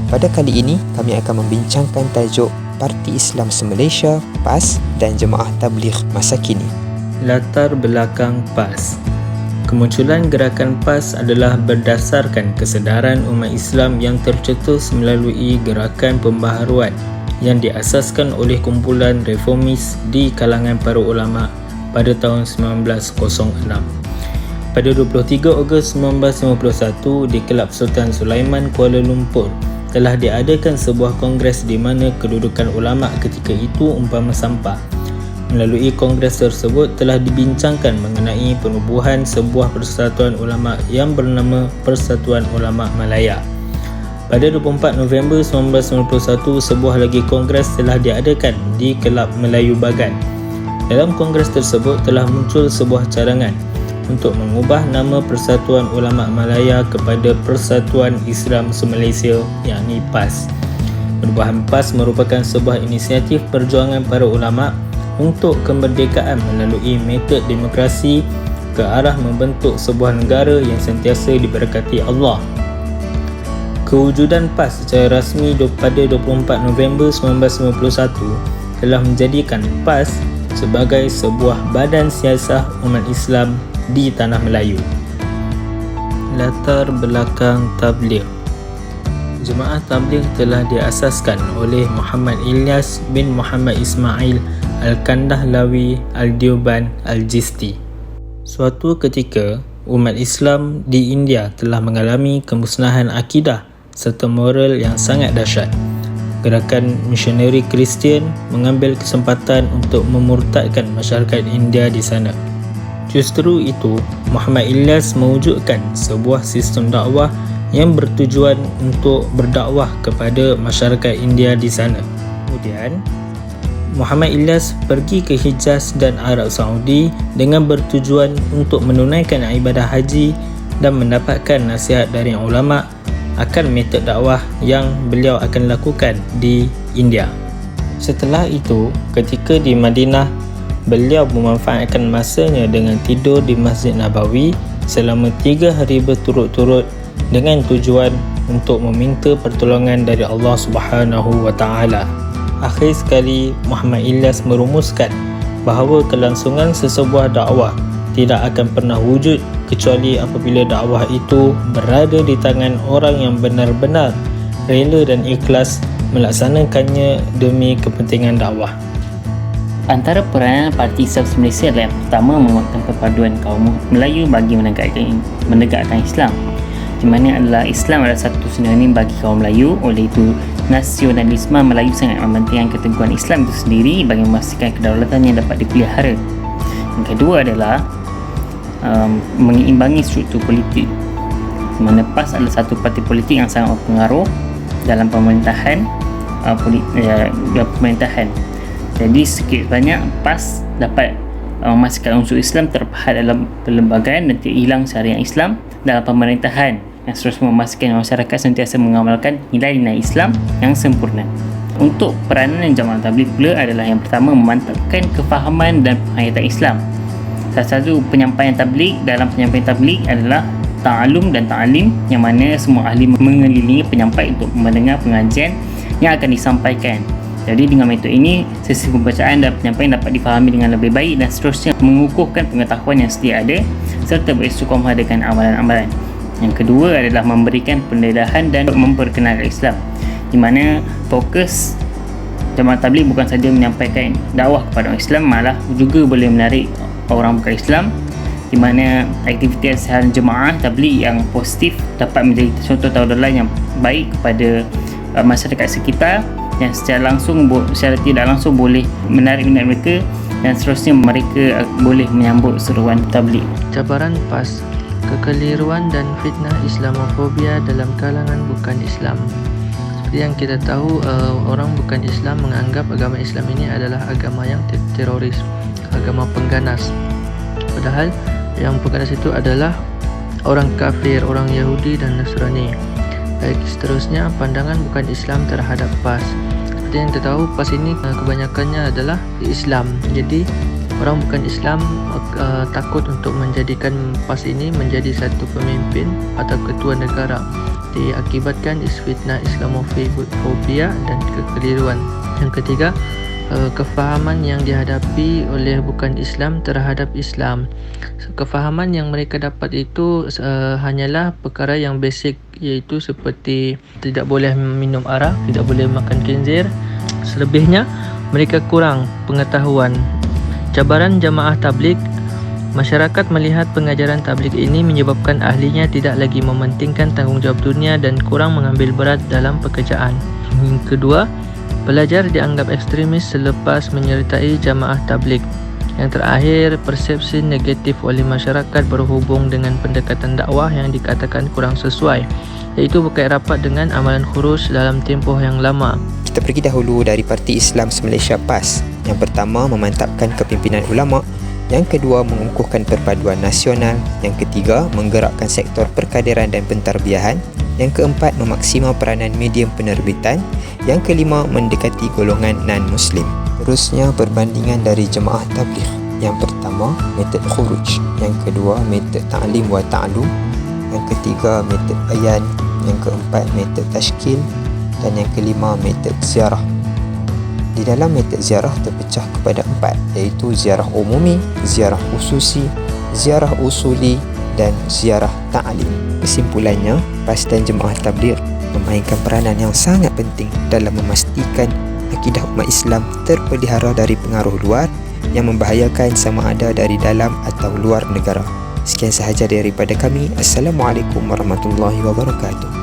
Pada kali ini, kami akan membincangkan tajuk Parti Islam se-Malaysia, PAS dan Jemaah Tabligh masa kini. Latar belakang PAS. Kemunculan gerakan PAS adalah berdasarkan kesedaran umat Islam yang tercetus melalui gerakan pembaharuan yang diasaskan oleh kumpulan reformis di kalangan para ulama pada tahun 1906. Pada 23 Ogos 1951 di Kelab Sultan Sulaiman, Kuala Lumpur, telah diadakan sebuah kongres di mana kedudukan ulama ketika itu umpama sampah. Melalui kongres tersebut telah dibincangkan mengenai penubuhan sebuah persatuan ulama yang bernama Persatuan Ulama Malaya. Pada 24 November 1991, sebuah lagi kongres telah diadakan di Kelab Melayu Bagan. Dalam kongres tersebut telah muncul sebuah cadangan untuk mengubah nama Persatuan Ulama Malaya kepada Persatuan Islam se-Malaysia, yakni PAS. Perubahan PAS merupakan sebuah inisiatif perjuangan para ulama untuk kemerdekaan melalui metod demokrasi ke arah membentuk sebuah negara yang sentiasa diberkati Allah. Kewujudan PAS secara rasmi pada 24 November 1991 telah menjadikan PAS sebagai sebuah badan siasah umat Islam di Tanah Melayu. Latar belakang Tabligh. Jemaah Tabligh telah diasaskan oleh Muhammad Ilyas bin Muhammad Ismail Al-Kandahlawi Al-Dioban Al-Jisti. Suatu ketika, umat Islam di India telah mengalami kemusnahan akidah serta moral yang sangat dahsyat. Gerakan misioneri Kristian mengambil kesempatan untuk memurtadkan masyarakat India di sana. Justru itu, Muhammad Ilyas mewujudkan sebuah sistem dakwah yang bertujuan untuk berdakwah kepada masyarakat India di sana. Kemudian, Muhammad Ilyas pergi ke Hijaz dan Arab Saudi dengan bertujuan untuk menunaikan ibadah haji dan mendapatkan nasihat dari ulama akan metod dakwah yang beliau akan lakukan di India. Setelah itu, ketika di Madinah, beliau memanfaatkan masanya dengan tidur di Masjid Nabawi selama 3 hari berturut-turut dengan tujuan untuk meminta pertolongan dari Allah Subhanahu wa Ta'ala. Akhir sekali, Muhammad Ilyas merumuskan bahawa kelangsungan sesebuah dakwah tidak akan pernah wujud kecuali apabila dakwah itu berada di tangan orang yang benar-benar rela dan ikhlas melaksanakannya demi kepentingan dakwah. Antara peranan Parti Islam se-Malaysia adalah yang pertama menguatkan perpaduan kaum Melayu bagi menegakkan Islam, di mana adalah Islam adalah satu sinonim bagi kaum Melayu. Oleh itu, nasionalisme Melayu sangat mementingkan keteguhan Islam itu sendiri bagi memastikan kedaulatan yang dapat dipelihara. Yang kedua adalah mengeimbangi struktur politik, di mana PAS adalah satu parti politik yang sangat berpengaruh dalam pemerintahan. Jadi sikit banyak PAS dapat memastikan unsur Islam terpahat dalam perlembagaan dan tidak hilang syariat Islam dalam pemerintahan, yang terus memastikan masyarakat sentiasa mengamalkan nilai-nilai Islam yang sempurna. Untuk peranan Jemaah Tabligh pula adalah yang pertama memantapkan kefahaman dan penghayatan Islam. Salah satu penyampaian tabligh dalam penyampaian tabligh adalah ta'alum dan ta'alim, yang mana semua ahli mengelilingi penyampai untuk mendengar pengajian yang akan disampaikan. Jadi dengan metod ini, sesi pembacaan dan penyampaian dapat difahami dengan lebih baik dan seterusnya mengukuhkan pengetahuan yang sedia ada serta beristiqomah dengan amalan-amalan. Yang kedua adalah memberikan pendedahan dan memperkenalkan Islam, di mana fokus Jemaah Tabligh bukan sahaja menyampaikan dakwah kepada orang Islam, malah juga boleh menarik orang bukan Islam, di mana aktiviti harian Jemaah Tabligh yang positif dapat menjadi contoh tauladan yang baik kepada masyarakat sekitar, yang secara tidak langsung boleh menarik minat mereka, dan seterusnya mereka boleh menyambut seruan tabligh. Cabaran PAS, kekeliruan dan fitnah Islamofobia dalam kalangan bukan Islam. Seperti yang kita tahu, orang bukan Islam menganggap agama Islam ini adalah agama yang teroris, agama pengganas. Padahal yang pengganas itu adalah orang kafir, orang Yahudi dan Nasrani. Baik, seterusnya pandangan bukan Islam terhadap PAS. Seperti yang kita tahu, PAS ini kebanyakannya adalah Islam. Jadi orang bukan Islam takut untuk menjadikan PAS ini menjadi satu pemimpin atau ketua negara, diakibatkan fitnah Islamofobia dan kekeliruan. Yang ketiga, kefahaman yang dihadapi oleh bukan Islam terhadap Islam. Kefahaman yang mereka dapat itu hanyalah perkara yang basic, iaitu seperti tidak boleh minum arak, tidak boleh makan khinzir. Selebihnya mereka kurang pengetahuan. Cabaran jamaah tabligh. Masyarakat melihat pengajaran tabligh ini menyebabkan ahlinya tidak lagi mementingkan tanggungjawab dunia dan kurang mengambil berat dalam pekerjaan. Yang kedua, pelajar dianggap ekstremis selepas menyertai jamaah tabligh. Yang terakhir, persepsi negatif oleh masyarakat berhubung dengan pendekatan dakwah yang dikatakan kurang sesuai, iaitu berkait rapat dengan amalan khuruj dalam tempoh yang lama. Kita pergi dahulu dari Parti Islam Malaysia PAS. Yang pertama, memantapkan kepimpinan ulama'. Yang kedua, mengukuhkan perpaduan nasional. Yang ketiga, menggerakkan sektor perkaderan dan pentarbiahan. Yang keempat, memaksimal peranan medium penerbitan. Yang kelima, mendekati golongan non-Muslim. Terusnya, perbandingan dari jemaah tabligh. Yang pertama, metod khuruj. Yang kedua, metod ta'lim wa ta'lum. Yang ketiga, metod bayan. Yang keempat, metod tashkil. Dan yang kelima, metod ziarah. Di dalam metod ziarah terpecah kepada 4, iaitu ziarah umumi, ziarah khususi, ziarah usuli dan ziarah ta'lim. Kesimpulannya, PAS dan jemaah tabligh memainkan peranan yang sangat penting dalam memastikan akidah umat Islam terpelihara dari pengaruh luar yang membahayakan sama ada dari dalam atau luar negara. Sekian sahaja daripada kami. Assalamualaikum warahmatullahi wabarakatuh.